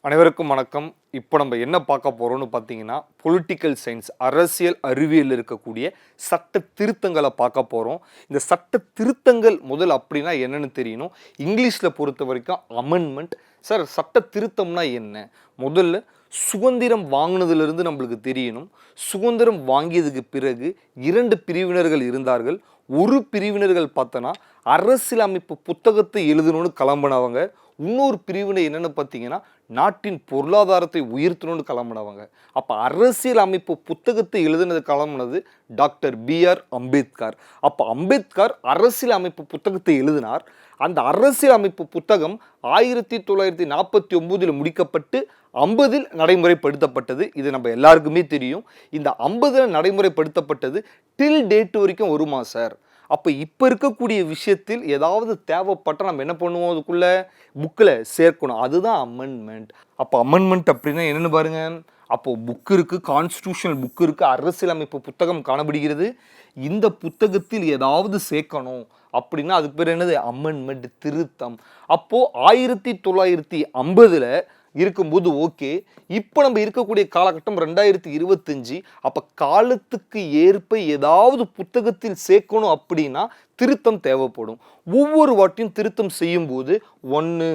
அனைவருக்கும் வணக்கம். இப்போ நம்ம என்ன பார்க்க போகிறோம்னு பார்த்தீங்கன்னா, பொலிட்டிக்கல் சயின்ஸ் அரசியல் அறிவியல் இருக்கக்கூடிய சட்ட திருத்தங்களை பார்க்க போகிறோம். இந்த சட்ட திருத்தங்கள் முதல் அப்படின்னா என்னன்னு தெரியணும். இங்கிலீஷில் பொறுத்த வரைக்கும் அமெண்ட்மெண்ட். சார், சட்ட திருத்தம்னா என்ன? முதல்ல சுதந்திரம் வாங்கினதுலேருந்து நம்மளுக்கு தெரியணும். சுதந்திரம் வாங்கியதுக்கு பிறகு 2 பிரிவினர்கள் இருந்தார்கள். ஒரு பிரிவினர்கள் பார்த்தோன்னா அரசியலமைப்பு புத்தகத்தை எழுதணும்னு கிளம்புனவங்க. இன்னொரு பிரிவினை என்னென்னு பார்த்தீங்கன்னா, நாட்டின் பொருளாதாரத்தை உயர்த்தணும்னு கிளம்புனவங்க. அப்போ அரசியல் அமைப்பு புத்தகத்தை எழுதுனது கிளம்புனது டாக்டர் B.R. அம்பேத்கர். அப்போ அம்பேத்கர் அரசியல் அமைப்பு புத்தகத்தை எழுதினார். அந்த அரசியல் அமைப்பு புத்தகம் 1949 முடிக்கப்பட்டு 50 நடைமுறைப்படுத்தப்பட்டது. இது நம்ம எல்லாருக்குமே தெரியும். இந்த 50 நடைமுறைப்படுத்தப்பட்டது டில் டேட் வரைக்கும் வருமா சார்? அப்போ இப்போ இருக்கக்கூடிய விஷயத்தில் ஏதாவது தேவைப்பட்டால் நம்ம என்ன பண்ணுவோம், அதுக்குள்ளே புக்கில் சேர்க்கணும். அதுதான் அமெண்ட்மெண்ட். அப்போ அமெண்ட்மெண்ட் அப்படின்னா என்னென்னு பாருங்கள். அப்போது புக்கு இருக்குது, கான்ஸ்டியூஷனல் புக்கு இருக்குது, அரசியலமைப்பு புத்தகம் காணப்படுகிறது. இந்த புத்தகத்தில் ஏதாவது சேர்க்கணும் அப்படின்னா அதுக்கு பேர் என்னது? அமெண்ட்மெண்ட், திருத்தம். அப்போது 1950 இருக்கும்போது ஓகே. இப்போ நம்ம இருக்கக்கூடிய காலகட்டம் 2025. அப்போ காலத்துக்கு ஏற்ப ஏதாவது புத்தகத்தில் சேர்க்கணும் அப்படின்னா திருத்தம் தேவைப்படும். ஒவ்வொரு வாட்டியும் திருத்தம் செய்யும்போது 1,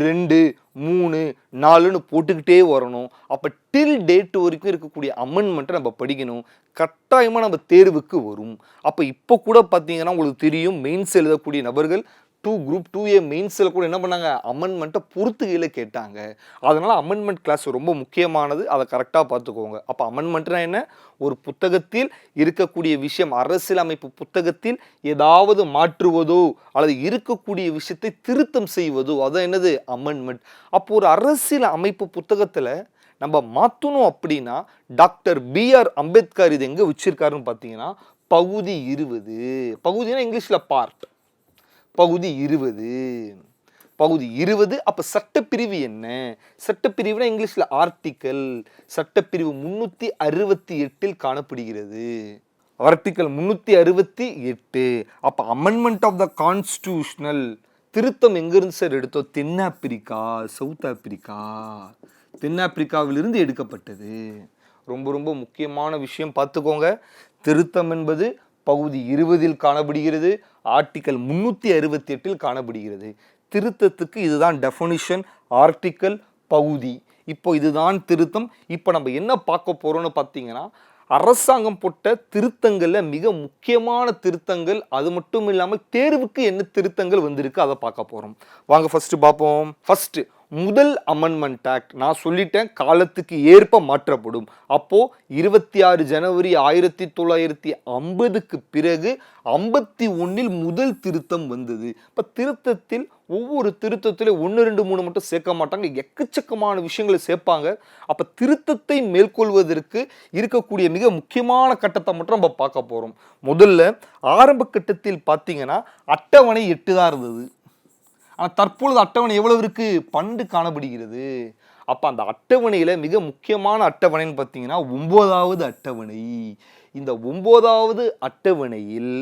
2, 3, 4ன்னு போட்டுக்கிட்டே வரணும். அப்போ டில் டேட் வரைக்கும் இருக்கக்கூடிய அமெண்ட்மெண்ட்டை நம்ம படிக்கணும். கட்டாயமாக நம்ம தேர்வுக்கு வரும். அப்போ இப்போ கூட பார்த்தீங்கன்னா உங்களுக்கு தெரியும், மெயின்ஸ் எழுதக்கூடிய நபர்கள் குரூப் 2A மெயின்ஸில் கூட என்ன பண்ணாங்க, அமெண்ட்மெண்ட்டை பொறுத்துகையில் கேட்டாங்க. அதனால் அமெண்ட்மெண்ட் கிளாஸ் ரொம்ப முக்கியமானது. அதை கரெக்டாக பார்த்துக்கோங்க. அப்போ அமெண்ட்மெண்ட்னா என்ன? ஒரு புத்தகத்தில் இருக்கக்கூடிய விஷயம், அரசியலமைப்பு புத்தகத்தில் ஏதாவது மாற்றுவதோ அல்லது இருக்கக்கூடிய விஷயத்தை திருத்தம் செய்வதோ, அதான் என்னது? அமெண்ட்மெண்ட். அப்போ ஒரு அரசியல் அமைப்பு புத்தகத்தில் நம்ம மாற்றணும் அப்படின்னா டாக்டர் B.R. அம்பேத்கர் இது எங்கே வச்சிருக்காருன்னு பார்த்தீங்கன்னா, பகுதி 20. பகுதினா இங்கிலீஷில் பார்ட். பகுதி 20. அப்போ சட்டப்பிரிவு என்ன? சட்டப்பிரிவுனா இங்கிலீஷில் ஆர்டிக்கல். சட்டப்பிரிவு 368 காணப்படுகிறது. ஆர்டிக்கல் 368. அப்போ அமெண்ட்மெண்ட் ஆஃப் த கான்ஸ்டியூஷனல் திருத்தம் எங்கிருந்து சார் எடுத்தோம்? தென்னாப்பிரிக்கா, சவுத் ஆப்பிரிக்கா. தென்னாப்பிரிக்காவிலிருந்து எடுக்கப்பட்டது. ரொம்ப ரொம்ப முக்கியமான விஷயம் பார்த்துக்கோங்க. திருத்தம் என்பது பகுதி 20 காணப்படுகிறது. ஆர்டிக்கல் 368 காணப்படுகிறது. திருத்தத்துக்கு இதுதான் டெஃபினிஷன். ஆர்டிக்கல், பகுதி. இப்போ இதுதான் திருத்தம். இப்போ நம்ம என்ன பார்க்க போறோம்னு பார்த்தீங்கன்னா, அரசாங்கம் போட்ட திருத்தங்களில் மிக முக்கியமான திருத்தங்கள், அது மட்டும் இல்லாமல் தேர்வுக்கு என்ன திருத்தங்கள் வந்திருக்கு அதை பார்க்க போகிறோம். வாங்க ஃபர்ஸ்ட் பார்ப்போம். ஃபர்ஸ்ட் முதல் அமெண்ட்மெண்ட் ஆக்ட் நான் சொல்லிட்டேன், காலத்துக்கு ஏற்ப மாற்றப்படும். அப்போ 26 ஜனவரி 1950 பிறகு 51 முதல் திருத்தம் வந்தது. இப்போ திருத்தத்தில் ஒவ்வொரு திருத்தத்திலும் 1, 2, 3 மட்டும் சேர்க்க மாட்டாங்க, எக்கச்சக்கமான விஷயங்களை சேர்ப்பாங்க. அப்போ திருத்தத்தை மேற்கொள்வதற்கு இருக்கக்கூடிய மிக முக்கியமான கட்டத்தை மட்டும் நம்ம பார்க்க போகிறோம். முதல்ல ஆரம்ப கட்டத்தில் பார்த்தீங்கன்னா அட்டவணை 8 தான் இருந்தது. ஆனால் தற்பொழுது அட்டவணை எவ்வளவு இருக்கு? 12 காணப்படுகிறது. அப்போ அந்த அட்டவணையில் மிக முக்கியமான அட்டவணைன்னு பார்த்தீங்கன்னா 9வது அட்டவணை. இந்த 9வது அட்டவணையில்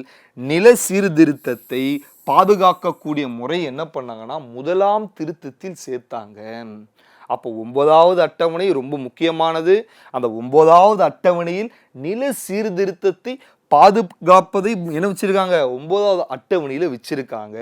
நில சீர்திருத்தத்தை பாதுகாக்கக்கூடிய முறை என்ன பண்ணாங்கன்னா முதலாம் திருத்தத்தில் சேர்த்தாங்க. அப்போ 9வது அட்டவணை ரொம்ப முக்கியமானது. அந்த 9வது அட்டவணையில் நில சீர்திருத்தத்தை பாதுகாப்பதை என்ன வச்சிருக்காங்க? 9வது அட்டவணையில் வச்சிருக்காங்க.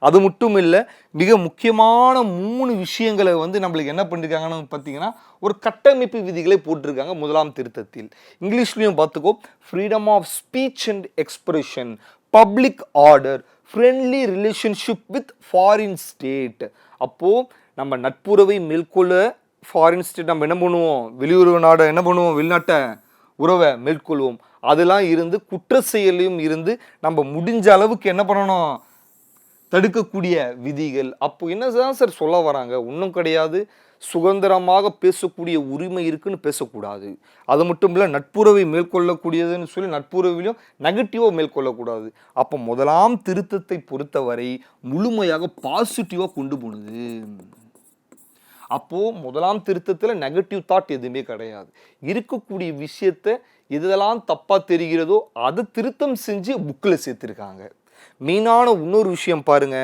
அது மட்டும் இல்லை, மிக முக்கியமான 3 விஷயங்களை நம்மளுக்கு என்ன பண்ணியிருக்காங்கன்னு பார்த்தீங்கன்னா ஒரு கட்டமைப்பு விதிகளை போட்டிருக்காங்க முதலாம் திருத்தத்தில். இங்கிலீஷ்லையும் பார்த்துக்கோ. Freedom of speech and expression, public order, friendly relationship with foreign state. அப்போது நம்ம நட்புறவை மேற்கொள்ள ஃபாரின் ஸ்டேட் நம்ம என்ன பண்ணுவோம்? வெளியுறவு நாடு என்ன பண்ணுவோம்? வெளிநாட்டை உறவை மேற்கொள்வோம். அதெல்லாம் இருந்து குற்ற செயலையும் இருந்து நம்ம முடிஞ்ச அளவுக்கு என்ன பண்ணணும்? தடுக்கக்கூடிய விதிகள். அப்போ என்னதான் சார் சொல்ல வராங்க? ஒன்றும் கிடையாது. சுதந்திரமாக பேசக்கூடிய உரிமை இருக்குன்னு பேசக்கூடாது. அது மட்டும் இல்லை, நட்புறவை மேற்கொள்ளக்கூடியதுன்னு சொல்லி நட்புறவிலையும் நெகட்டிவாக மேற்கொள்ளக்கூடாது. அப்போ முதலாம் திருத்தத்தை பொறுத்தவரை முழுமையாக பாசிட்டிவாக கொண்டு போனது. அப்போது முதலாம் திருத்தத்தில் நெகட்டிவ் தாட் எதுவுமே கிடையாது. இருக்கக்கூடிய விஷயத்தை எதெல்லாம் தப்பாக தெரிகிறதோ அதை திருத்தம் செஞ்சு புக்கில் சேர்த்துருக்காங்க. மெயினான இன்னொரு விஷயம் பாருங்க,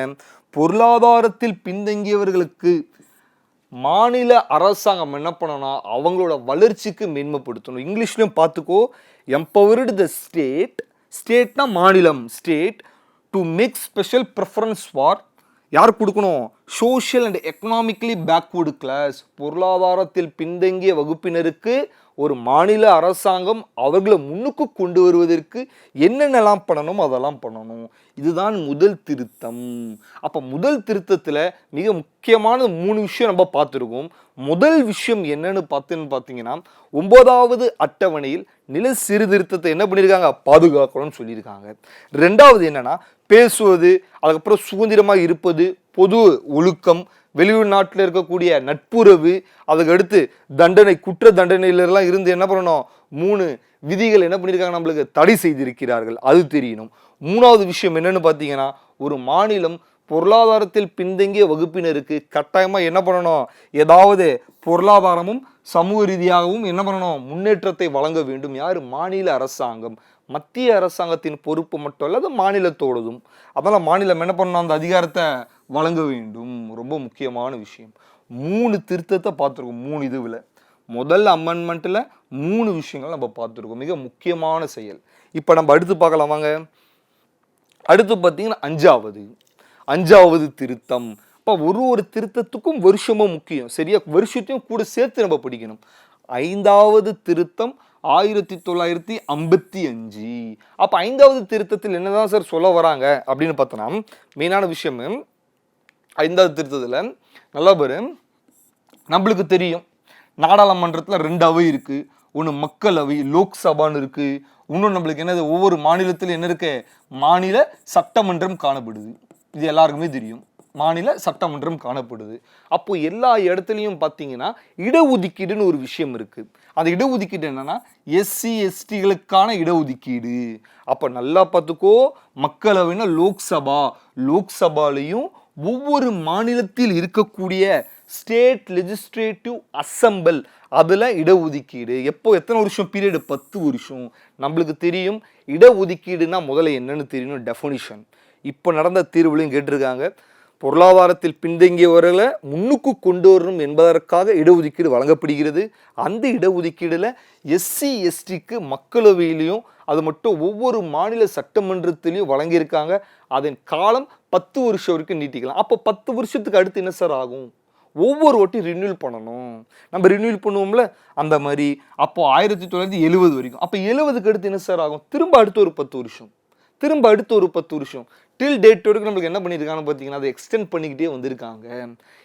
பொருளாதாரத்தில் பின்தங்கியவர்களுக்கு மாநில அரசாங்கம் என்ன பண்ணணும், அவங்களோட வளர்ச்சிக்கு மேன்மைப்படுத்தணும். இங்கிலீஷ்லையும் பார்த்துக்கோ, எம்பவர்டு த ஸ்டேட், ஸ்டேட்னா மாநிலம், state to make special preference for யார் கொடுக்கணும், social and economically backward class, பொருளாதாரத்தில் பின்தங்கிய வகுப்பினருக்கு ஒரு மாநில அரசாங்கம் அவர்களை முன்னுக்கு கொண்டு வருவதற்கு என்னென்னலாம் பண்ணணும் அதெல்லாம் பண்ணணும். இதுதான் முதல் திருத்தம். அப்போ முதல் திருத்தத்தில் மிக முக்கியமான 3 விஷயம் நம்ம பார்த்துருக்கோம். முதல் விஷயம் என்னன்னு பார்த்தீங்கன்னா 9வது அட்டவணையில் நில சீர்திருத்தத்தை என்ன பண்ணியிருக்காங்க, பாதுகாக்கணும்னு சொல்லியிருக்காங்க. 2வது என்னன்னா பேசுவது, அதுக்கப்புறம் சுதந்திரமாக இருப்பது, பொது ஒழுக்கம், வெளிநாட்டில் இருக்கக்கூடிய நட்புறவு, அதுக்கு அடுத்து தண்டனை, குற்ற தண்டனையிலெல்லாம் இருந்து என்ன பண்ணணும், 3 விதிகள் என்ன பண்ணியிருக்காங்க, நம்மளுக்கு தடை செய்திருக்கிறார்கள், அது தெரியணும். 3வது விஷயம் என்னன்னு பார்த்தீங்கன்னா, ஒரு மாநிலம் பொருளாதாரத்தில் பின்தங்கிய வகுப்பினருக்கு கட்டாயமாக என்ன பண்ணணும், ஏதாவது பொருளாதாரமும் சமூக ரீதியாகவும் என்ன பண்ணணும், முன்னேற்றத்தை வழங்க வேண்டும். யார், மாநில அரசாங்கம். மத்திய அரசாங்கத்தின் பொறுப்பு மட்டும் அல்ல, அது மாநிலத்தோடதும். அதனால் மாநிலம் என்ன பண்ணணும், அந்த அதிகாரத்தை வழங்க வேண்டும். ரொம்ப முக்கியமான விஷயம். 3 திருத்தத்தை பார்த்துருக்கோம். 3 இதுவில் முதல் அமெண்ட்மெண்ட்டில் 3 விஷயங்கள் நம்ம பார்த்துருக்கோம். மிக முக்கியமான செயல். இப்போ நம்ம அடுத்து பார்க்கலாம் வாங்க. அடுத்து பார்த்தீங்கன்னா 5வது திருத்தம். இப்போ ஒரு திருத்தத்துக்கும் வருஷமும் முக்கியம், சரியா? வருஷத்தையும் கூட சேர்த்து நம்ம படிக்கணும். 5வது திருத்தம் 1955. அப்போ 5வது திருத்தத்தில் என்னதான் சார் சொல்ல வராங்க அப்படின்னு பார்த்தோன்னா, மெயினான விஷயம் 5வது திருத்தத்தில் நல்லா பாரு, நம்மளுக்கு தெரியும் நாடாளுமன்றத்தில் 2 அவை இருக்கு. ஒன்று மக்களவை, லோக்சபான்னு இருக்கு. இன்னொன்று நம்மளுக்கு என்னது, ஒவ்வொரு மாநிலத்திலும் என்ன இருக்கு, மாநில சட்டமன்றம் காணப்படுது. இது எல்லாருக்குமே தெரியும், மாநில சட்டமன்றம் காணப்படுது. அப்போ எல்லா இடத்துலையும் பார்த்தீங்கன்னா இடஒதுக்கீடுன்னு ஒரு விஷயம் இருக்கு. அந்த இடஒதுக்கீடு என்னன்னா எஸ்சி எஸ்டிகளுக்கான இடஒதுக்கீடு. அப்போ நல்லா பார்த்துக்கோ, மக்களவைனா லோக்சபாலையும் ஒவ்வொரு மாநிலத்தில் இருக்கக்கூடிய ஸ்டேட் லெஜிஸ்லேட்டிவ் அசம்பிள் அதில் இடஒதுக்கீடு. எப்போ, எத்தனை வருஷம் பீரியடு, 10 வருஷம். நம்மளுக்கு தெரியும் இடஒதுக்கீடுனா முதல்ல என்னன்னு தெரியணும், டெஃபினிஷன். இப்போ நடந்த தீர்வுலையும் கேட்டிருக்காங்க, பொருளாதாரத்தில் பின்தங்கியவர்களை முன்னுக்கு கொண்டு வரணும் என்பதற்காக இடஒதுக்கீடு வழங்கப்படுகிறது. அந்த இடஒதுக்கீடுல எஸ்சி எஸ்டிக்கு மக்களவையிலையும் அது மட்டும் ஒவ்வொரு மாநில சட்டமன்றத்திலையும் வழங்கியிருக்காங்க. அதன் காலம் 10 வருஷம் வரைக்கும் நீட்டிக்கலாம். அப்போ 10 வருஷத்துக்கு அடுத்து என்ன சார் ஆகும், ஒவ்வொரு வாட்டியும் ரினியூல் பண்ணணும். நம்ம ரினியூல் பண்ணுவோம்ல, அந்த மாதிரி. அப்போ 1970 வரைக்கும். அப்போ 70க்கு அடுத்து என்ன சார் ஆகும், திரும்ப அடுத்து ஒரு 10 வருஷம், திரும்ப அடுத்து ஒரு 10 வருஷம், டில் டேட் வரைக்கும் நம்மளுக்கு என்ன பண்ணியிருக்காங்கன்னு பார்த்தீங்கன்னா அதை எக்ஸ்டெண்ட் பண்ணிக்கிட்டே வந்திருக்காங்க.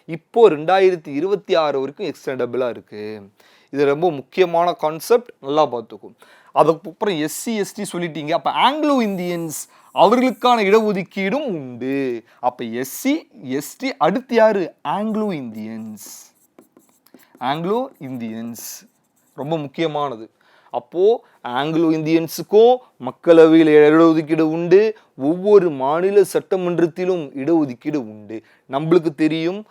இப்போ 2026 வரைக்கும் எக்ஸ்டெண்டபிளாக இருக்குது. இது ரொம்ப முக்கியமான கான்செப்ட், நல்லா பார்த்துக்கும். அதுக்கப்புறம் எஸ்சி எஸ்டி சொல்லிட்டீங்க. அப்போ ஆங்கிலோ இந்தியன்ஸ் அவர்களுக்கான இடஒதுக்கீடும் உண்டு. அப்போ எஸ்சி எஸ்டி அடுத்து யாரு, ஆங்கிலோ இந்தியன்ஸ் ரொம்ப முக்கியமானது. அப்போது ஆங்கிலோ இந்தியன்ஸுக்கும் மக்களவையில் இடஒதுக்கீடு உண்டு, ஒவ்வொரு மாநில சட்டமன்றத்திலும் இடஒதுக்கீடு உண்டு. நம்மளுக்கு தெரியும்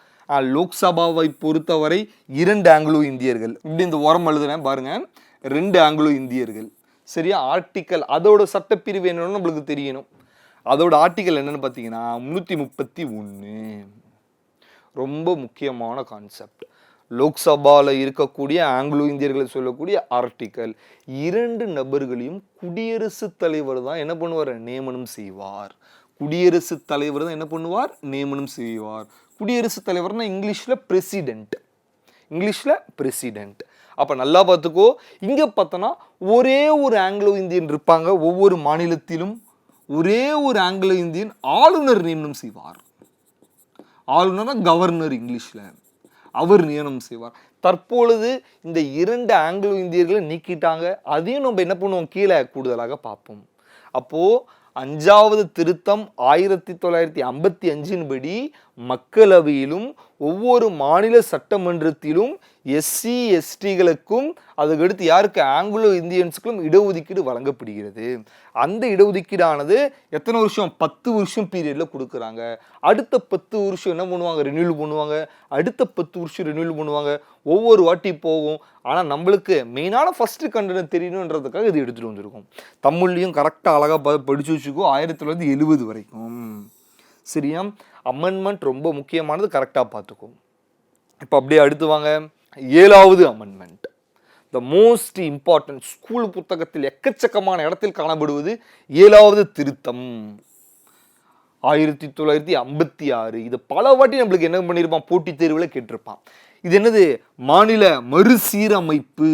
லோக்சபாவை பொறுத்தவரை 2 ஆங்கிலோ இந்தியர்கள். இப்படி இந்த ஓரம் எழுதுறேன் பாருங்க, 2 ஆங்கிலோ இந்தியர்கள், சரியா? ஆர்டிக்கல், அதோட சட்டப்பிரிவு என்னன்னு நம்மளுக்கு தெரியணும். அதோட ஆர்டிக்கல் என்னன்னு பார்த்தீங்கன்னா 331. ரொம்ப முக்கியமான கான்செப்ட். லோக்சபாவில் இருக்கக்கூடிய ஆங்கிலோ இந்தியர்களை சொல்லக்கூடிய ஆர்டிக்கல், 2 நபர்களையும் குடியரசுத் தலைவர் தான் என்ன பண்ணுவார், நியமனம் செய்வார். குடியரசுத் தலைவர் தான் என்ன பண்ணுவார், நியமனம் செய்வார். குடியரசுத் தலைவர்னா இங்கிலீஷில் பிரசிடென்ட். அப்போ நல்லா பார்த்துக்கோ, இங்கே பார்த்தோன்னா ஒரே ஒரு ஆங்கிலோ இந்தியன் இருப்பாங்க. ஒவ்வொரு மாநிலத்திலும் ஒரே ஒரு ஆங்கிலோ இந்தியன் ஆளுநர் நியமனம் செய்வார். ஆளுநர்னா கவர்னர் இங்கிலீஷில், அவர் நியமனம் செய்வார். தற்பொழுது இந்த 2 ஆங்கிலோ இந்தியர்களை நீக்கிட்டாங்க. அதையும் நம்ம என்ன பண்ணுவோம், கீழே கூடுதலாக பார்ப்போம். அப்போது 5வது திருத்தம் 1955 படி மக்களவையிலும் ஒவ்வொரு மாநில சட்டமன்றத்திலும் எஸ்சி எஸ்டிகளுக்கும் அதுக்கடுத்து யாருக்கு, ஆங்கிலோ இந்தியன்ஸுக்கும் இடஒதுக்கீடு வழங்கப்படுகிறது. அந்த இடஒதுக்கீடானது எத்தனை வருஷம், 10 வருஷம் பீரியடில் கொடுக்குறாங்க. அடுத்த 10 வருஷம் என்ன பண்ணுவாங்க, ரினியூல் பண்ணுவாங்க. அடுத்த 10 வருஷம் ரினியூல் பண்ணுவாங்க. ஒவ்வொரு வாட்டி போகும். ஆனால் நம்மளுக்கு மெயினான ஃபஸ்ட்டு கண்டனம் தெரியணுன்றதுக்காக இது எடுத்துகிட்டு வந்திருக்கோம். தமிழ்லையும் கரெக்டாக அழகாக படித்து வச்சுக்கோ, 1970 வரைக்கும், சரியா? அமெண்ட்மெண்ட் ரொம்ப முக்கியமானது, கரெக்டாக பார்த்துக்கும். இப்போ அப்படியே அடுத்து வாங்க, 7வது amendment, the most important. School புத்தகத்தில் எக்கச்சக்கமான இடத்தில் காணப்படுவது 7வது திருத்தம் 1956. இது பல வாட்டி நம்மளுக்கு என்ன பண்ணியிருப்பான், போட்டித் தேர்வில் கேட்டிருப்பான். இது என்னது, மாநில மறுசீரமைப்பு.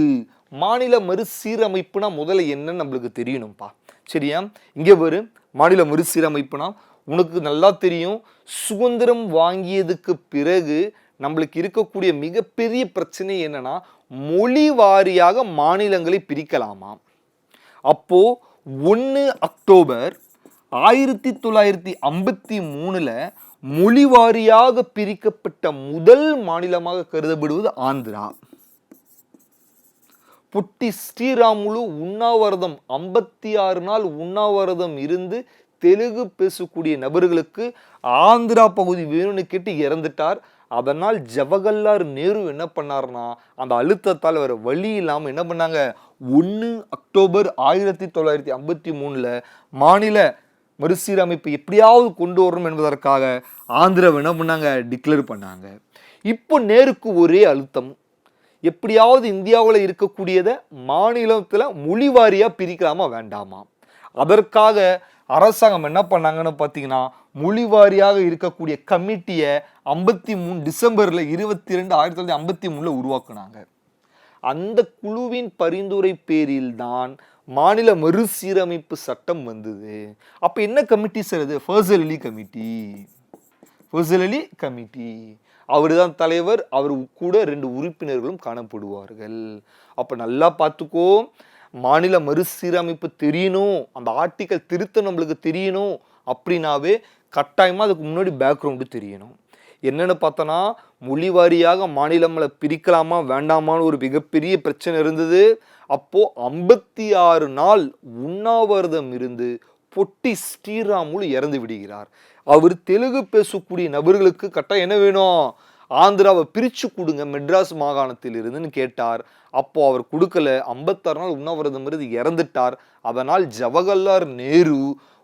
மாநில மறுசீரமைப்புனா முதல்ல என்னன்னு நம்மளுக்கு தெரியணும்ப்பா, சரியா? இங்கே ஒரு மாநில மறுசீரமைப்புனா உனக்கு நல்லா தெரியும், சுதந்திரம் வாங்கியதுக்கு பிறகு நம்மளுக்கு இருக்கக்கூடிய மிகப்பெரிய பிரச்சனை என்னன்னா, மொழி வாரியாக மாநிலங்களை பிரிக்கலாமா. அப்போ 1 அக்டோபர் 1953 மொழி வாரியாக பிரிக்கப்பட்ட முதல் மாநிலமாக கருதப்படுவது ஆந்திரா. பொட்டி ஸ்ரீராமுலு உண்ணாவிரதம் 56 நாள் உண்ணாவிரதம் இருந்து தெலுங்கு பேசக்கூடிய நபர்களுக்கு ஆந்திரா பகுதி வேணும்னு கேட்டு இறந்துட்டார். அதனால் ஜவஹர்லால் நேரு என்ன பண்ணார்னா, அந்த அழுத்தத்தால் வர வழி இல்லாமல் என்ன பண்ணாங்க, 1 அக்டோபர் 1953 மாநில மறுசீரமைப்பு எப்படியாவது கொண்டு வரணும் என்பதற்காக ஆந்திராவை என்ன பண்ணாங்க, டிக்ளேர் பண்ணாங்க. இப்போ நேருக்கு ஒரே அழுத்தம், எப்படியாவது இந்தியாவில் இருக்கக்கூடியதை மாநிலத்தில் மொழி வாரியாக பிரிக்கலாமா வேண்டாமா. அதற்காக அரசாங்கம் என்ன பண்ணாங்கன்னு பார்த்தீங்கன்னா, மொழி வாரியாக இருக்கக்கூடிய கமிட்டியை 53 டிசம்பரில் 22 1953 உருவாக்குனாங்க. அந்த குழுவின் பரிந்துரை பேரில் தான் மாநில மறுசீரமைப்பு சட்டம் வந்தது. அப்போ என்ன கமிட்டி சார் இது, ஃபசல் அலி கமிட்டி. ஃபசல் அலி கமிட்டி அவர் தான் தலைவர், அவர் கூட 2 உறுப்பினர்களும் காணப்படுவார்கள். அப்போ நல்லா பார்த்துக்கோ, மாநில மறுசீரமைப்பு தெரியணும், அந்த ஆர்டிக்கல் திருத்தம் நம்மளுக்கு தெரியணும் அப்படின்னாவே கட்டாயமாக அதுக்கு முன்னாடி பேக்ரவுண்டு தெரியணும். என்னென்னு பார்த்தோன்னா, மொழி வாரியாக மாநிலங்களை பிரிக்கலாமா வேண்டாமான்னு ஒரு மிகப்பெரிய பிரச்சனை இருந்தது. அப்போது 56 நாள் உண்ணாவிரதம் இருந்து பொட்டி ஸ்ரீராமுலு இறந்து விடுகிறார். அவர் தெலுங்கு பேசக்கூடிய நபர்களுக்கு கட்டாயம் என்ன வேணும், ஆந்திராவை பிரித்து கொடுங்க மெட்ராஸ் மாகாணத்தில் இருந்துன்னு கேட்டார். அப்போ அவர் கொடுக்கல. 56 நாள் உண்ணாவிரதம் இருந்து இறந்துட்டார். அதனால் ஜவஹர்லால் நேரு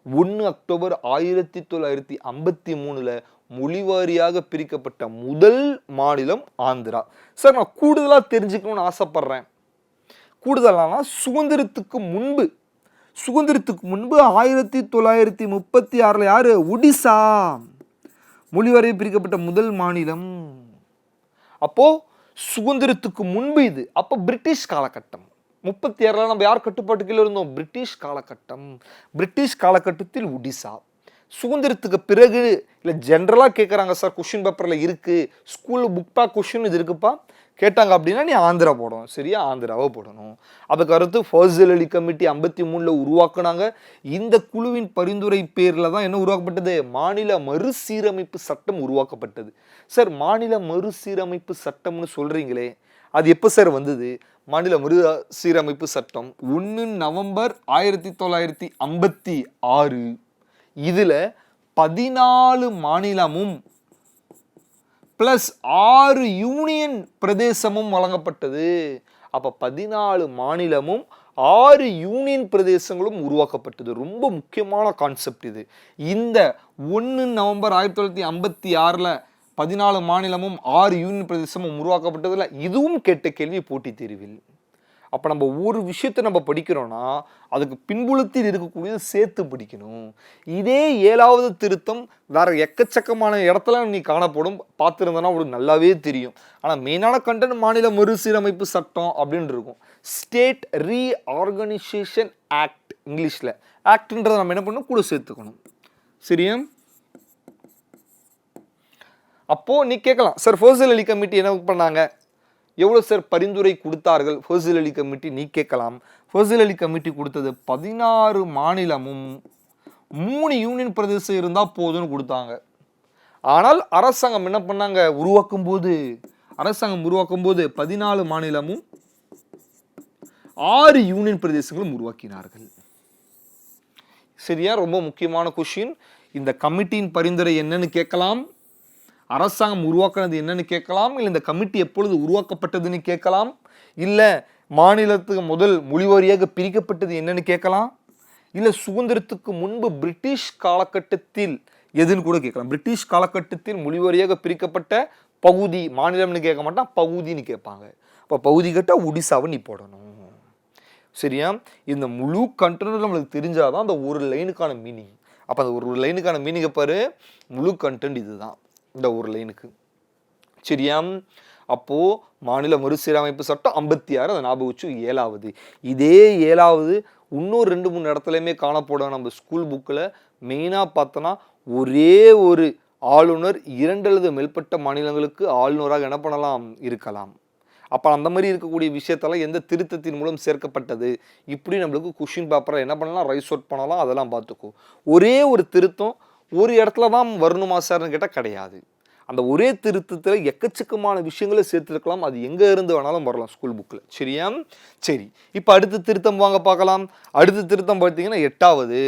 1 அக்டோபர் 1953 மொழிவாரியாக பிரிக்கப்பட்ட முதல் மாநிலம் ஆந்திரா. சார் நான் கூடுதலாக தெரிஞ்சுக்கணும்னு ஆசைப்படுறேன். கூடுதலானா சுதந்திரத்துக்கு முன்பு 1936 யாரு, ஒடிசா மொழிவாரியாக பிரிக்கப்பட்ட முதல் மாநிலம். அப்போ சுதந்திரத்துக்கு முன்பு இது. அப்போ பிரிட்டிஷ் காலகட்டம் 36 நம்ம யார் கட்டுப்பாட்டுக்குள்ள இருந்தோம், பிரிட்டிஷ் காலகட்டம். பிரிட்டிஷ் காலகட்டத்தில் ஒடிசா. சுதந்திரத்துக்கு பிறகு இல்லை ஜென்ரலாக கேட்குறாங்க சார், கொஷின் பேப்பரில் இருக்குது, ஸ்கூலில் புக் பேக் கொஷின் இது இருக்குப்பா கேட்டாங்க அப்படின்னா நீ ஆந்திரா போடணும், சரியா, ஆந்திராவை போடணும். அதுக்கு அடுத்து ஃபசல் அலி கமிட்டி 53 உருவாக்குனாங்க. இந்த குழுவின் பரிந்துரை பேரில் தான் என்ன உருவாக்கப்பட்டது, மாநில மறுசீரமைப்பு சட்டம் உருவாக்கப்பட்டது. சார் மாநில மறுசீரமைப்பு சட்டம்னு சொல்கிறீங்களே, அது எப்போ சார் வந்தது? மாநில மறுசீரமைப்பு சட்டம் 1 நவம்பர் 1956. இதில் 14 மாநிலமும் பிளஸ் 6 யூனியன் பிரதேசமும் வழங்கப்பட்டது. அப்போ 14 மாநிலமும் 6 யூனியன் பிரதேசங்களும் உருவாக்கப்பட்டது. ரொம்ப முக்கியமான கான்செப்ட் இது. இந்த 1 நவம்பர் 1956 14 மாநிலமும் 6 யூனியன் பிரதேசமும் உருவாக்கப்பட்டதில் இதுவும் கேட்ட கேள்வி போட்டித் தேர்வில். அப்போ நம்ம ஒரு விஷயத்தை நம்ம படிக்கிறோன்னா அதுக்கு பின்புலத்தில் இருக்கக்கூடியது சேர்த்து படிக்கணும். இதே 7வது திருத்தம் வேற எக்கச்சக்கமான இடத்துல நீ காணப்படும், பார்த்துருந்தனா உங்களுக்கு நல்லாவே தெரியும். ஆனால் மெயினான கண்டென்ட் மாநில மறுசீரமைப்பு சட்டம் அப்படின்னு இருக்கும். ஸ்டேட் ரீஆர்கனைசேஷன் ஆக்ட், இங்கிலீஷில் ஆக்ட்ன்றதை நம்ம என்ன பண்ணணும், கூட சேர்த்துக்கணும், சரியா? அப்போது நீ கேட்கலாம், சார் ஃபசல் அலி கமிட்டி என்ன பண்ணாங்க, எவ்வளோ சார் பரிந்துரை கொடுத்தார்கள் ஃபசல் அலி கமிட்டி, நீ கேட்கலாம். ஃபசல் அலி கமிட்டி கொடுத்தது 16 மாநிலமும் 3 யூனியன் பிரதேசம் இருந்தால் போதும்னு கொடுத்தாங்க. ஆனால் அரசாங்கம் என்ன பண்ணாங்க, உருவாக்கும் போது 14 மாநிலமும் 6 யூனியன் பிரதேசங்களும் உருவாக்கினார்கள், சரியா? ரொம்ப முக்கியமான கொஸ்டின். இந்த கமிட்டியின் பரிந்துரை என்னன்னு கேட்கலாம், அரசாங்கம் உருவாக்குனது என்னன்னு கேட்கலாம், இல்லை இந்த கமிட்டி எப்பொழுது உருவாக்கப்பட்டதுன்னு கேட்கலாம், இல்லை மாநிலத்துக்கு முதல் மொழிவாரியாக பிரிக்கப்பட்டது என்னன்னு கேட்கலாம், இல்லை சுதந்திரத்துக்கு முன்பு பிரிட்டிஷ் காலகட்டத்தில் எதுன்னு கூட கேட்கலாம். பிரிட்டிஷ் காலகட்டத்தில் மொழிவாரியாக பிரிக்கப்பட்ட பகுதி, மாநிலம்னு கேட்க மாட்டான், பகுதின்னு கேட்பாங்க. அப்போ பகுதி கேட்டால் ஒடிசாவை நீ போடணும். சரியா? இந்த முழு கண்டென்ட் நம்மளுக்கு தெரிஞ்சாதான் அந்த ஒரு லைனுக்கான மீனிங். அப்போ அந்த ஒரு லைனுக்கான மீனிங்கை பாரு, முழு கண்டென்ட் இதுதான் இந்த ஒரு லைனுக்கு. சரியா? அப்போ மாநில மறுசீரமைப்பு சட்டம் 56, அதை ஞாபகம் வச்சு 7வது. இதே 7வது இன்னும் 2-3 இடத்துலையுமே காணப்படும். நம்ம ஸ்கூல் புக்கில் மெயினாக பார்த்தோன்னா ஒரே ஒரு ஆளுநர் 2 அல்லது மேற்பட்ட மாநிலங்களுக்கு ஆளுநராக என்ன பண்ணலாம், இருக்கலாம். அப்போ அந்த மாதிரி இருக்கக்கூடிய விஷயத்தெல்லாம் எந்த திருத்தத்தின் மூலம் சேர்க்கப்பட்டது, இப்படி நம்மளுக்கு கொஷின் பேப்பரை என்ன பண்ணலாம், ரைஸ் அவுட் பண்ணலாம். அதெல்லாம் பார்த்துக்கோ. ஒரே ஒரு திருத்தம் ஒரு இடத்துல தான் வரணுமா சார்னு கேட்டால் கிடையாது. அந்த ஒரே திருத்தத்தில் எக்கச்சக்கமான விஷயங்களை சேர்த்துருக்கலாம். அது எங்கே இருந்து வேணாலும் வரலாம் ஸ்கூல் புக்கில். சரியா? சரி, இப்போ அடுத்த திருத்தம் வாங்க பார்க்கலாம். அடுத்த திருத்தம் பார்த்தீங்கன்னா 8வது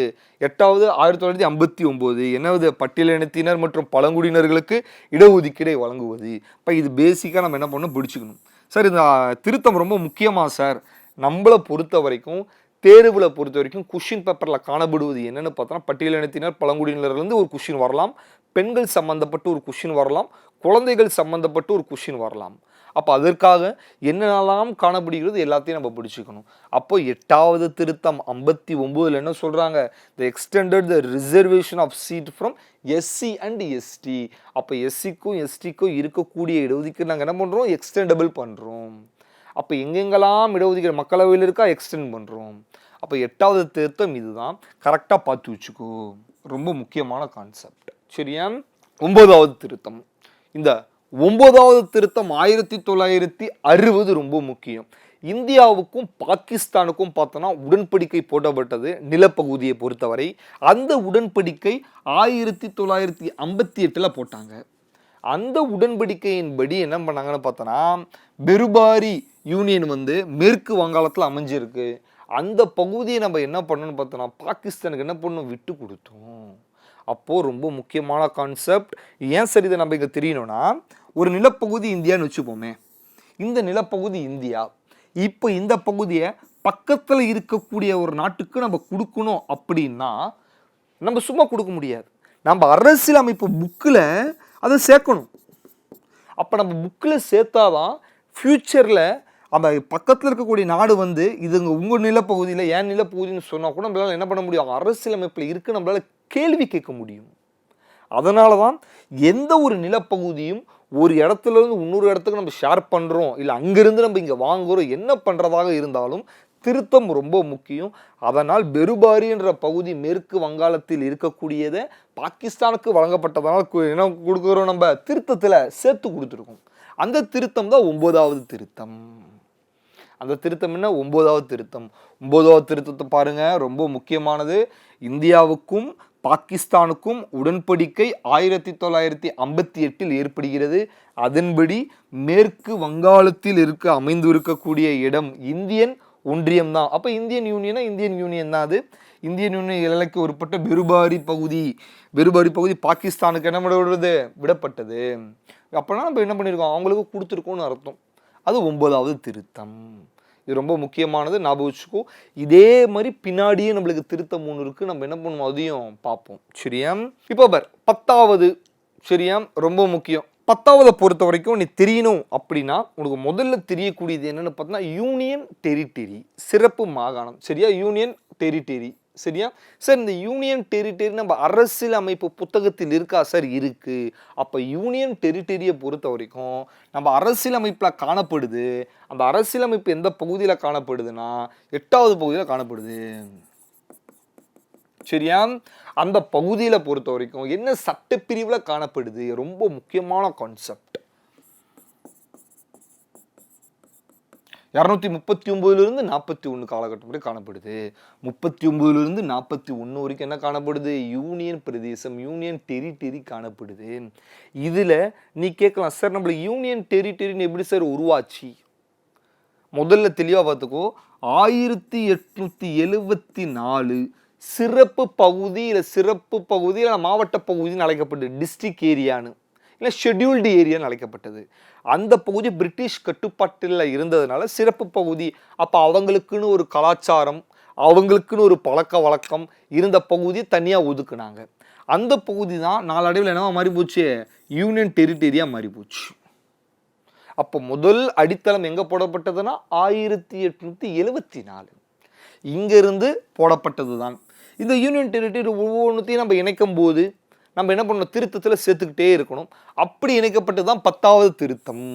1959. என்னது? பட்டியலினத்தினர் மற்றும் பழங்குடியினர்களுக்கு இடஒதுக்கீடை வழங்குவது. இப்போ இது பேசிக்காக நம்ம என்ன பண்ணணும், பிடிச்சிக்கணும். சார் இந்த திருத்தம் ரொம்ப முக்கியமாக சார், நம்மளை பொறுத்த வரைக்கும் தேர்வில் பொறுத்த வரைக்கும் கொஷின் பேப்பரில் காணப்படுவது என்னென்னு பார்த்தோன்னா பட்டியலினத்தினர் பழங்குடியினர்லேருந்து ஒரு கொஷின் வரலாம், பெண்கள் சம்மந்தப்பட்டு ஒரு கொஷின் வரலாம், குழந்தைகள் சம்மந்தப்பட்டு ஒரு கொஷின் வரலாம். அப்போ அதற்காக என்னென்னலாம் காணப்படுகிறது எல்லாத்தையும் நம்ம பிடிச்சிக்கணும். அப்போ 8வது திருத்தம் 59 என்ன சொல்கிறாங்க, the extended the reservation of seat from SC and ST. அப்போ எஸ்சிக்கும் எஸ்டிக்கும் இருக்கக்கூடிய இடஒதுக்கீடு நாங்கள் என்ன பண்ணுறோம், எக்ஸ்டெண்டபிள் பண்ணுறோம். அப்போ எங்கெங்கெல்லாம் இடஒதுக்கீடு மக்களவையில் இருக்கா, எக்ஸ்டெண்ட் பண்ணுறோம். அப்போ 8வது திருத்தம் இதுதான், கரெக்டாக பார்த்து வச்சுக்கோ, ரொம்ப முக்கியமான கான்செப்ட். சரியா? 9வது திருத்தம். இந்த 9வது திருத்தம் 1960 ரொம்ப முக்கியம். இந்தியாவுக்கும் பாகிஸ்தானுக்கும் பார்த்தோன்னா உடன்படிக்கை போடப்பட்டது நிலப்பகுதியை பொறுத்தவரை. அந்த உடன்படிக்கை 1958 போட்டாங்க. அந்த உடன்படிக்கையின்படி என்ன பண்ணாங்கன்னு பார்த்தோன்னா, பெருபாரி யூனியன் மேற்கு வங்காளத்தில் அமைஞ்சிருக்கு. அந்த பகுதியை நம்ம என்ன பண்ணணும்னு பார்த்தோன்னா பாகிஸ்தானுக்கு என்ன பண்ணணும், விட்டு கொடுத்தோம். அப்போது ரொம்ப முக்கியமான கான்செப்ட். ஏன் சரி இதை நம்ம இங்கே தெரியணும்னா, ஒரு நிலப்பகுதி இந்தியான்னு வச்சுப்போமே, இந்த நிலப்பகுதி இந்தியா. இப்போ இந்த பகுதியை பக்கத்தில் இருக்கக்கூடிய ஒரு நாட்டுக்கு நம்ம கொடுக்கணும் அப்படின்னா நம்ம சும்மா கொடுக்க முடியாது. நம்ம அரசியலமைப்பு புக்கில் அதை சேர்க்கணும். அப்போ நம்ம புக்கில் சேர்த்தாதான் ஃப்யூச்சரில் அந்த பக்கத்தில் இருக்கக்கூடிய நாடு இதுங்க உங்கள் நிலப்பகுதியில் ஏன் நிலப்பகுதின்னு சொன்னால் கூட நம்மளால் என்ன பண்ண முடியும், அரசியலமைப்பில் இருக்குது, நம்மளால் கேள்வி கேட்க முடியும். அதனால தான் எந்த ஒரு நிலப்பகுதியும் ஒரு இடத்துலேருந்து இன்னொரு இடத்துக்கு நம்ம ஷேர் பண்ணுறோம், இல்லை அங்கேருந்து நம்ம இங்கே வாங்குகிறோம், என்ன பண்ணுறதாக இருந்தாலும் திருத்தம் ரொம்ப முக்கியம். அதனால் பெருபாரி என்ற பகுதி மேற்கு வங்காளத்தில் இருக்கக்கூடியதை பாகிஸ்தானுக்கு வழங்கப்பட்டதனால் என்ன கொடுக்குறோம், நம்ம திருத்தத்தில் சேர்த்து கொடுத்துருக்கோம். அந்த திருத்தம் தான் 9வது திருத்தம். அந்த திருத்தம் என்ன, 9வது திருத்தம். 9வது திருத்தத்தை பாருங்க, ரொம்ப முக்கியமானது. இந்தியாவுக்கும் பாகிஸ்தானுக்கும் உடன்படிக்கை 1958 ஏற்படுகிறது. அதன்படி மேற்கு வங்காளத்தில் அமைந்து இருக்கக்கூடிய இடம் இந்தியன் ஒன்றியம் தான். அப்போ இந்தியன் யூனியனா, இந்தியன் யூனியன் தான். அது இந்தியன் யூனியன் எல்லைக்கு உட்பட்ட பெருபாரி பகுதி பாகிஸ்தானுக்கு என்ன விடப்பட்டது. அப்போனா நம்ம என்ன பண்ணியிருக்கோம், அவங்களுக்கு கொடுத்துருக்கோம்னு அர்த்தம். அது 9வது திருத்தம். இது ரொம்ப முக்கியமானது, ஞாபகம் வச்சுக்கோ. இதே மாதிரி பின்னாடியே நம்மளுக்கு திருத்தம் 3 இருக்கு, நம்ம என்ன பண்ணுவோம் அதையும் பார்ப்போம். சரியா? இப்போ 10வது. சரியா? ரொம்ப முக்கியம். 10வது பொறுத்த வரைக்கும் நீ தெரியணும் அப்படின்னா உனக்கு முதல்ல தெரியக்கூடியது என்னன்னு பார்த்தீங்கன்னா யூனியன் டெரிட்டரி, சிறப்பு மாகாணம். சரியா? Union territory. சரியா? சார் இந்த யூனியன் டெரிட்டரி நம்ம அரசியல் அமைப்பு புத்தகத்தில் இருக்கா சார்? இருக்கு. அப்போ யூனியன் டெரிட்டரியை பொறுத்த வரைக்கும் நம்ம அரசியல் அமைப்பில் காணப்படுது. அந்த அரசியல் அமைப்பு எந்த பகுதியில் காணப்படுதுன்னா 8வது பகுதியில் காணப்படுது. சரியா? அந்த பகுதியில் பொறுத்த வரைக்கும் என்ன சட்டப்பிரிவில் காணப்படுது, ரொம்ப முக்கியமான கான்செப்ட். 239 41 காலகட்டம் வரை காணப்படுது. 39 41 வரைக்கும் என்ன காணப்படுது, யூனியன் பிரதேசம், யூனியன் டெரிட்டரி காணப்படுது. இதில் நீ கேட்கலாம், சார் நம்மளுக்கு யூனியன் டெரிட்டரின்னு எப்படி சார் உருவாச்சு? முதல்ல தெளிவாக பார்த்துக்கோ. 1874 சிறப்பு பகுதி இல்லை மாவட்ட பகுதின்னு அழைக்கப்பட்டது, டிஸ்ட்ரிக்ட் ஏரியான்னு இல்லை ஷெட்யூல்டு ஏரியான்னு அழைக்கப்பட்டது. அந்த பகுதி பிரிட்டிஷ் கட்டுப்பாட்டில் இருந்ததுனால சிறப்பு பகுதி. அப்போ அவங்களுக்குன்னு ஒரு கலாச்சாரம், அவங்களுக்குன்னு ஒரு பழக்க வழக்கம் இருந்த பகுதியை தனியாக ஒதுக்குனாங்க. அந்த பகுதி தான் நாளடைவில் என்னவா மாறி போச்சு, யூனியன் டெரிட்டரியாக மாறி போச்சு. அப்போ முதல் அடித்தளம் எங்க போடப்பட்டதுன்னா 1874 இங்க இருந்து போடப்பட்டது தான். இந்த யூனியன் டெரிட்டரி ஒவ்வொன்றுத்தையும் நம்ம இணைக்கும் போது நம்ம என்ன பண்ணணும், திருத்தத்தில் சேர்த்துக்கிட்டே இருக்கணும். அப்படி இணைக்கப்பட்டது தான் 10வது திருத்தம்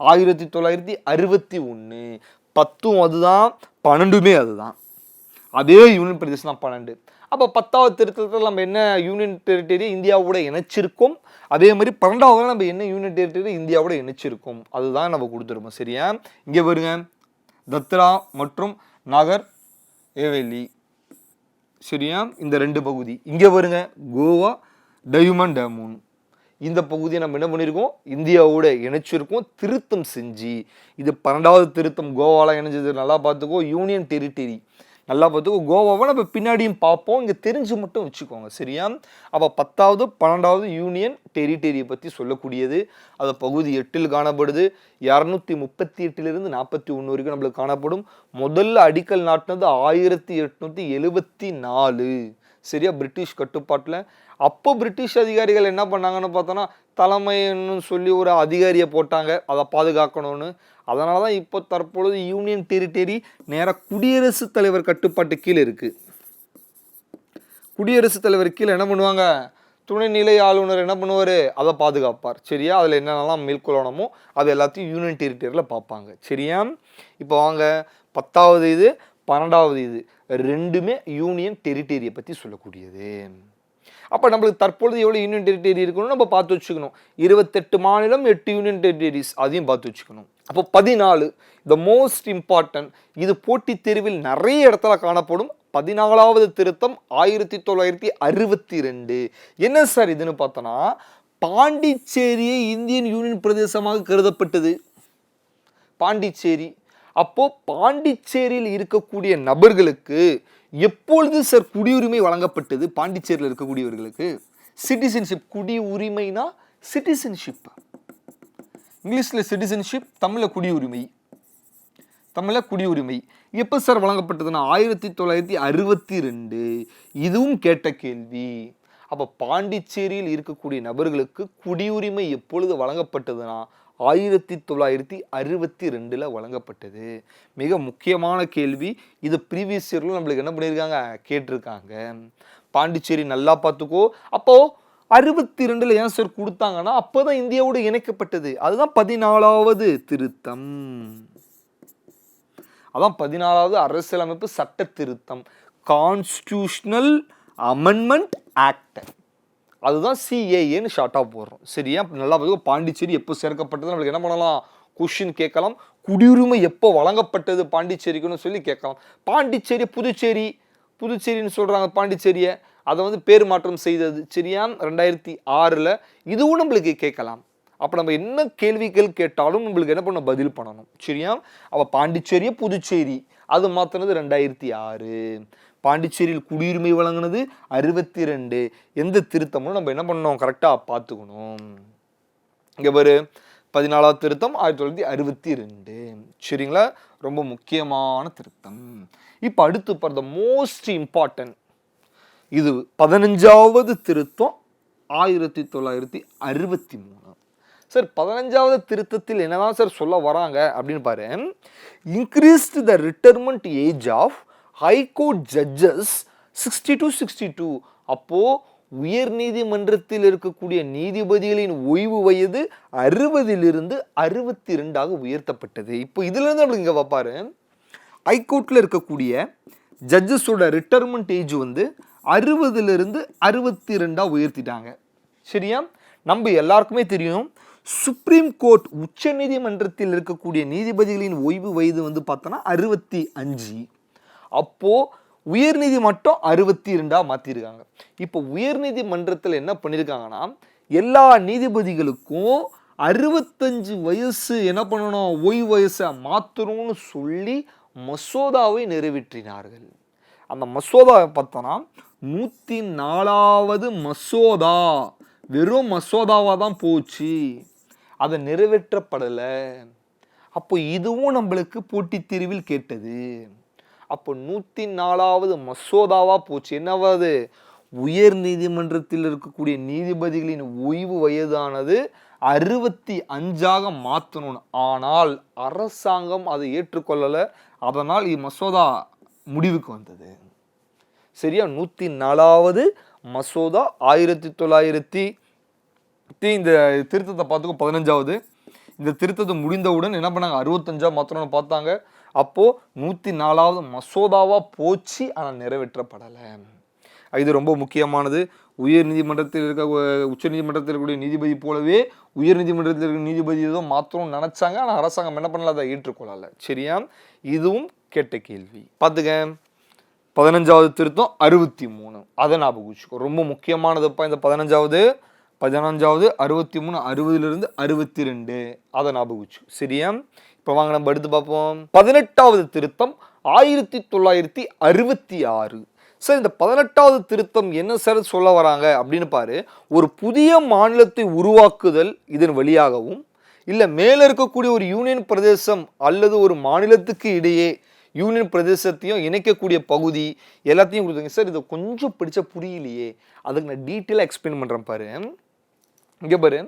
1961. 10ம் அதுதான், 12மே அதுதான், அதே யூனியன் பிரதேசம் தான் 12. அப்போ 10வது திருத்தத்தில் நம்ம என்ன யூனியன் டெரிட்டரி இந்தியாவோட இணைச்சிருக்கோம், அதே மாதிரி 12வது நம்ம என்ன யூனியன் டெரிட்டரி இந்தியாவோட இணைச்சிருக்கோம் அதுதான் நம்ம கொடுத்துருப்போம். சரியா? இங்கே பாருங்க, தத்ரா மற்றும் நாகர் ஹவேலி. சரியா? இந்த 2 பகுதி. இங்கே பாருங்க, கோவா, டைமண்ட் டேமூன். இந்த பகுதியை நம்ம என்ன பண்ணியிருக்கோம், இந்தியாவோட இணைச்சிருக்கோம் திருத்தம் செஞ்சு. இது 12வது திருத்தம் கோவாலாம் இணைஞ்சது. நல்லா பார்த்துக்கோ, யூனியன் டெரிட்டரி நல்லா பார்த்துக்கோ. கோவாவை நம்ம பின்னாடியும் பார்ப்போம், இங்கே தெரிஞ்சு மட்டும் வச்சுக்கோங்க. சரியா? அப்போ 10வது 12வது யூனியன் டெரிட்டரியை பற்றி சொல்லக்கூடியது. அது பகுதி 8ல் காணப்படுது. 238 41 வரைக்கும் நம்மளுக்கு காணப்படும். முதல்ல அடிக்கல் நாட்டினது 1874. சரியா? பிரிட்டிஷ் கட்டுப்பாட்டில். அப்போ பிரிட்டிஷ் அதிகாரிகள் என்ன பண்ணாங்கன்னு பார்த்தோன்னா, தலைமைன்னு சொல்லி ஒரு அதிகாரியை போட்டாங்க அதை பாதுகாக்கணும்னு. அதனால தான் இப்போ தற்பொழுது யூனியன் டெரிட்டரி நேராக குடியரசுத் தலைவர் கட்டுப்பாட்டு கீழே இருக்கு. குடியரசுத் தலைவர் கீழே என்ன பண்ணுவாங்க, துணைநிலை ஆளுநர் என்ன பண்ணுவார், அதை பாதுகாப்பார். சரியா? அதில் என்னென்னலாம் மேற்கொள்ளணுமோ அது எல்லாத்தையும் யூனியன் டெரிட்டரியில் பார்ப்பாங்க. சரியா? இப்போ வாங்க, 10வது இது 12வது இது 2மே யூனியன் டெரிட்டரியை பற்றி சொல்லக்கூடியது. அப்போ நம்மளுக்கு தற்பொழுது எவ்வளோ யூனியன் டெரிட்டரி இருக்கணும் நம்ம பார்த்து வச்சுக்கணும். 28 மாநிலம், 8 யூனியன் டெரிட்டரிஸ், அதையும் பார்த்து வச்சுக்கணும். அப்போ 14 த மோஸ்ட் இம்பார்ட்டன்ட், இது போட்டித் தேர்வில் நிறைய இடத்துல காணப்படும். 14வது திருத்தம் 1962. என்ன சார் இதுன்னு பார்த்தோன்னா, பாண்டிச்சேரியை இந்தியன் யூனியன் பிரதேசமாக கருதப்பட்டது. பாண்டிச்சேரி. அப்போ பாண்டிச்சேரியில் இருக்கக்கூடிய நபர்களுக்கு எப்பொழுது சார் குடியுரிமை வழங்கப்பட்டது? பாண்டிச்சேரியில் இருக்கக்கூடியவர்களுக்கு சிட்டிசன்ஷிப். குடியுரிமைனா சிட்டிசன்ஷிப், இங்கிலீஷில் சிட்டிசன்ஷிப், தமிழில் குடியுரிமை. தமிழில் குடியுரிமை எப்போ சார் வழங்கப்பட்டதுன்னா 1962. இதுவும் கேட்ட கேள்வி. அப்போ பாண்டிச்சேரியில் இருக்கக்கூடிய நபர்களுக்கு குடியுரிமை எப்பொழுது வழங்கப்பட்டதுன்னா 1962 வழங்கப்பட்டது. மிக முக்கியமான கேள்வி இது. ப்ரீவியஸ் இயர்ல நம்மளுக்கு என்ன பண்ணியிருக்காங்க, கேட்டிருக்காங்க. பாண்டிச்சேரி நல்லா பார்த்துக்கோ. அப்போ 62 ஏன் சார் கொடுத்தாங்கன்னா அப்போதான் இந்தியாவோடு இணைக்கப்பட்டது. அதுதான் 14வது திருத்தம். அதான் 14வது அரசியலமைப்பு சட்ட திருத்தம், கான்ஸ்டிடியூஷனல் அமெண்ட்மெண்ட் ஆக்ட். அதுதான் சிஏஏன்னு ஷார்ட்டாக போடுறோம். சரியா? நல்லா பார்த்து. பாண்டிச்சேரி எப்போ சேர்க்கப்பட்டது நம்மளுக்கு என்ன பண்ணலாம், கொஷின் கேட்கலாம். குடியுரிமை எப்போ வழங்கப்பட்டது பாண்டிச்சேரிக்குன்னு சொல்லி கேட்கலாம். பாண்டிச்சேரி புதுச்சேரி, புதுச்சேரின்னு சொல்கிறாங்க பாண்டிச்சேரியை, அதை வந்து பேர் மாற்றம் செய்தது. சரியா? 2006. இதுவும் நம்மளுக்கு கேட்கலாம். அப்போ நம்ம என்ன கேள்விகள் கேட்டாலும் நம்மளுக்கு என்ன பண்ண பதில் பண்ணணும். சரியா? அப்போ பாண்டிச்சேரியை புதுச்சேரி அது மாற்றினது 2006. பாண்டிச்சேரியில் குடியுரிமை வழங்கினது 62. எந்த திருத்தமும் நம்ம என்ன பண்ணோம், கரெக்டாக பார்த்துக்கணும். இங்கே பாரு, 14வது திருத்தம் 1962. சரிங்களா? ரொம்ப முக்கியமான திருத்தம். இப்போ அடுத்து பார், த மோஸ்ட் இம்பார்ட்டன்ட், இது 15வது திருத்தம் 1963. சார் 15வது திருத்தத்தில் என்னதான் சார் சொல்ல வராங்க அப்படின்னு பாரு. Increased the retirement age of high court judges 60 to 62. அப்போ உயர் நீதிமன்றத்தில் இருக்கக்கூடிய நீதிபதிகளின் ஓய்வு வயது 60 62 உயர்த்தப்பட்டது. இப்போ இதுல இருந்து நம்மளுக்கு இங்க பாப்பாரு, ஹைகோர்ட்ல இருக்கக்கூடிய ஜட்ஜஸோட ரிட்டைர்மெண்ட் ஏஜ் வந்து 60 62 உயர்த்திட்டாங்க. சரியா? நம்ம எல்லாருக்குமே தெரியும், சுப்ரீம் கோர்ட் உச்ச நீதிமன்றத்தில் இருக்கக்கூடிய நீதிபதிகளின் ஓய்வு வயது வந்து பார்த்தோன்னா 65. அப்போ உயர்நீதி மட்டும் 62 மாற்றிருக்காங்க. இப்போ உயர்நீதிமன்றத்தில் என்ன பண்ணியிருக்காங்கன்னா, எல்லா நீதிபதிகளுக்கும் 65 வயசு என்ன பண்ணணும், ஓய்வு வயசை மாற்றணும்னு சொல்லி மசோதாவை நிறைவேற்றினார்கள். அந்த மசோதாவை பார்த்தோன்னா 104வது மசோதா, வெறும் மசோதாவாக தான் போச்சு, அதை நிறைவேற்றப்படலை. அப்போ இதுவும் நம்மளுக்கு போட்டித் தேர்வில் கேட்டது. அப்போ 104வது மசோதாவா போச்சு. என்னவாது, உயர் நீதிமன்றத்தில் இருக்கக்கூடிய நீதிபதிகளின் ஓய்வு வயதானது 65 மாற்றணும். ஆனால் அரசாங்கம் அதை ஏற்றுக்கொள்ளலை. அதனால் மசோதா முடிவுக்கு வந்தது. சரியா? 104வது மசோதா 1900 இந்த திருத்தத்தை பார்த்துக்கோ. 15வது இந்த திருத்தத்தை முடிந்தவுடன் என்ன பண்ணாங்க, 65 மாற்றணும்னு பார்த்தாங்க. அப்போ 104வது மசோதாவா போச்சு, ஆனால் நிறைவேற்றப்படலை. இது ரொம்ப முக்கியமானது. உயர் நீதிமன்றத்தில் இருக்க உச்ச நீதிமன்றத்தில் இருக்கக்கூடிய நீதிபதி போலவே உயர் நீதிமன்றத்தில் இருக்கிற நீதிபதி ஏதோ மாற்றணும்னு நினைச்சாங்க. ஆனால் அரசாங்கம் என்ன பண்ணல, அதை ஏற்றுக்கொள்ளலை. சரியா? இதுவும் கேட்ட கேள்வி. பார்த்துக்க. 15வது திருத்தம் 63. அதை ஞாபகம் வச்சுக்கோ. ரொம்ப முக்கியமானதுப்பா இந்த 15வது 63 60லிருந்து 62. அதை ஞாபகம் வச்சுக்கோ. சரியா? இப்போ வாங்க நம்ம எடுத்து பார்ப்போம். 18வது திருத்தம் 1966. சார் இந்த 18வது திருத்தம் என்ன சார் சொல்ல வராங்க அப்படின்னு பாரு. ஒரு புதிய மாநிலத்தை உருவாக்குதல் இதன் வழியாகவும், இல்லை மேலே இருக்கக்கூடிய ஒரு யூனியன் பிரதேசம் அல்லது ஒரு மாநிலத்துக்கு இடையே யூனியன் பிரதேசத்தையும் இணைக்கக்கூடிய பகுதி எல்லாத்தையும் கொடுத்தாங்க. சார் இதை கொஞ்சம் படிச்சா புரியலையே, அதுக்கு நான் டீட்டெயிலாக எக்ஸ்பிளைன் பண்ணுறேன் பாரு. இங்கே பாரு,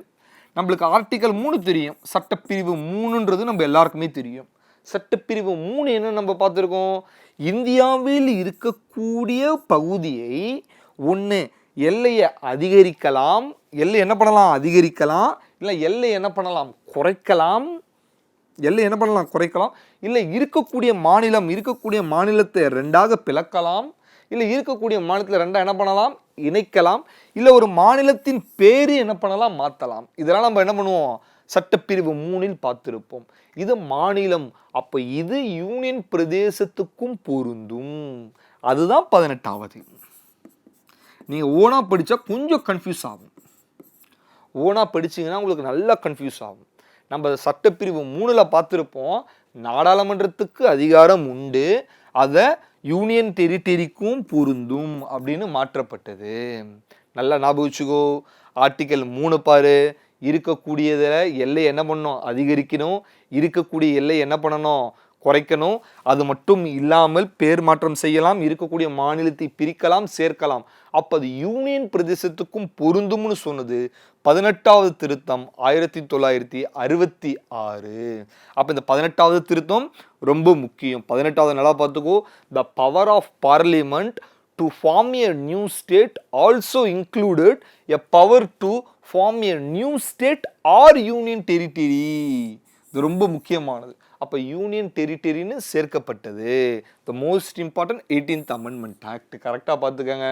நம்மளுக்கு ஆர்டிகல் 3 தெரியும். சட்டப்பிரிவு 3ன்றது நம்ம எல்லாருக்குமே தெரியும். சட்டப்பிரிவு 3 என்ன நம்ம பார்த்துருக்கோம், இந்தியாவில் இருக்கக்கூடிய பகுதியை ஒன்று எல்லையை அதிகரிக்கலாம், எல்லை என்ன பண்ணலாம் அதிகரிக்கலாம், இல்லை எல்லை என்ன பண்ணலாம் குறைக்கலாம், எல்லை என்ன பண்ணலாம் குறைக்கலாம், இல்லை இருக்கக்கூடிய மாநிலத்தை 2ஆக பிளக்கலாம், இல்லை இருக்கக்கூடிய மாநிலத்தில் 2ஆக என்ன பண்ணலாம் இணைக்கலாம், இல்லை ஒரு மாநிலத்தின் பேரு என்ன பண்ணலாம் மாற்றலாம். இதெல்லாம் நம்ம என்ன பண்ணுவோம் சட்டப்பிரிவு 3ல் பார்த்திருப்போம். இது மாநிலம். அப்போ இது யூனியன் பிரதேசத்துக்கும் பொருந்தும். அதுதான் 18வது. நீங்கள் ஓனா படித்தா கொஞ்சம் கன்ஃபியூஸ் ஆகும். ஓனா படிச்சிங்கன்னா உங்களுக்கு நல்லா கன்ஃபியூஸ் ஆகும். நம்ம சட்டப்பிரிவு 3ல் பார்த்துருப்போம். நாடாளுமன்றத்துக்கு அதிகாரம் உண்டு, அதை யூனியன் டெரிட்டரிக்கும் பொருந்தும் அப்படின்னு மாற்றப்பட்டது. நல்லா ஞாபகம் வச்சுக்கோ. ஆர்டிகல் 3 பாரு. இருக்கக்கூடியதில் எல்லை என்ன பண்ணணும் அதிகரிக்கணும், இருக்கக்கூடிய எல்லை என்ன பண்ணணும் குறைக்கணும். அது மட்டும் இல்லாமல் பேர் மாற்றம் செய்யலாம், இருக்கக்கூடிய மாநிலத்தை பிரிக்கலாம் சேர்க்கலாம். அப்போ அது யூனியன் பிரதேசத்துக்கும் பொருந்தும்னு சொன்னது 18வது திருத்தம் 1966. அப்போ இந்த 18வது திருத்தம் ரொம்ப முக்கியம். 18வது நல்லா பார்த்துக்கோ. The power of parliament to form a new state also included a power to form a new state or union territory. இது ரொம்ப முக்கியமானது. அப்போ யூனியன் டெரிட்டரின்னு சேர்க்கப்பட்டது. The most important 18th Amendment Act. கரெக்டாக பார்த்துக்கோங்க.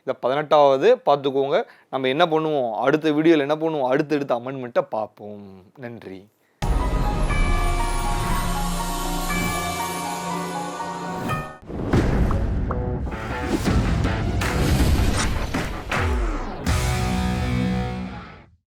இந்த 18வது பார்த்துக்கோங்க. நம்ம என்ன பண்ணுவோம் அடுத்த வீடியோவில் என்ன பண்ணுவோம் அடுத்தடுத்த அமெண்ட்மெண்ட்டை பார்ப்போம். நன்றி.